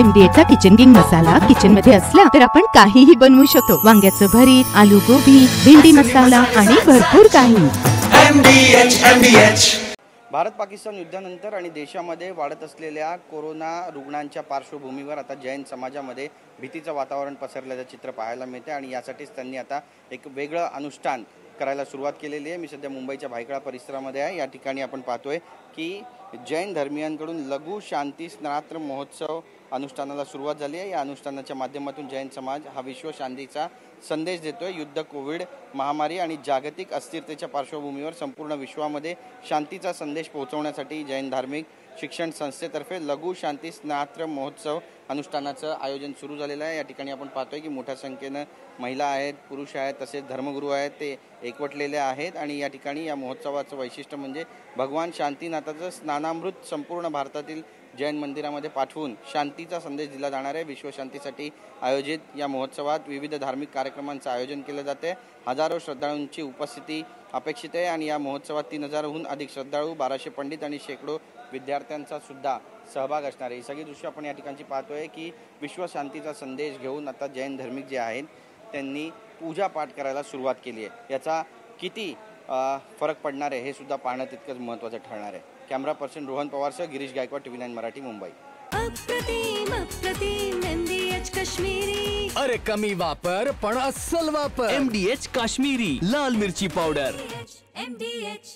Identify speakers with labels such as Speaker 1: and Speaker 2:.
Speaker 1: MDHचा kitchen king मसाला kitchen मध्ये असला तर आपण काहीही बनवू शकतो। वांग्याचं भरीत, आलू गोबी, भेंडी मसाला आणि भरपूर काही।
Speaker 2: MDH
Speaker 3: भारत पाकिस्तान युद्धानंतर आणि देशामध्ये वाढत असलेल्या कोरोना रुग्णांच्या पार्श्वभूमीवर आता जैन समाजामध्ये भीतीचं वातावरण पसरल्याचं चित्र पाहायला मिळते आणि यासाठीच त्यांनी आता एक वेगळं अनुष्ठान करायला सुरुवात केलेली आहे। मी सध्या मुंबईच्या भायखळा परिसरामध्ये आहे। या ठिकाणी आपण पाहतोय की जैन धर्मीयांकडून लघु शांती स्नात्र महोत्सव अनुष्ठानाला सुरुवात झाली आहे। या अनुष्ठानाच्या माध्यमातून जैन समाज हा विश्व शांतीचा संदेश देतोय। युद्ध, कोविड महामारी आणि जागतिक अस्थिरतेच्या पार्श्वभूमीवर संपूर्ण विश्वामध्ये शांतीचा संदेश पोहोचवण्यासाठी जैन धार्मिक शिक्षण संस्थेतर्फे लघु शांती स्नात्र महोत्सव अनुष्ठानाचं आयोजन सुरू झालेलं आहे। या ठिकाणी आपण पाहतोय की मोठ्या संख्येनं महिला आहेत, पुरुष आहेत, तसेच धर्मगुरू आहेत, ते एकवटलेले आहेत आणि या ठिकाणी या महोत्सवाचं वैशिष्ट्य म्हणजे भगवान शांतीनाथाचं स्नानामृत संपूर्ण भारतातील जैन मंदिरामध्ये पाठवून शांतीचा संदेश दिला जाणार आहे। विश्वशांतीसाठी आयोजित या महोत्सवात विविध धार्मिक कार्यक्रमांचं आयोजन केलं जाते। हजारो श्रद्धाळूंची उपस्थिती अपेक्षित आहे आणि या महोत्सवात 3000हून अधिक श्रद्धाळू, 1200 पंडित आणि शेकडो विद्यार्थ्यांचा सुद्धा सहभाग असणार आहे। ही सगळी दृश्य आपण या ठिकाणी पाहतोय की विश्वशांतीचा संदेश घेऊन आता जैन धार्मिक जे आहेत त्यांनी पूजा पाठ करायला सुरुवात केली आहे। याचा किती फरक पडणार आहे हे सुद्धा पाहणं तितकंच महत्त्वाचं ठरणार आहे। कॅमेरा पर्सन रोहन पवारसह गिरीश गायकवाड, TV9 मराठी, मुंबई।
Speaker 4: MDH काश्मीरी,
Speaker 2: अरे कमी वापर पण अस्सल वापर। MDH काश्मीरी लाल मिरची पावडर।
Speaker 4: MDH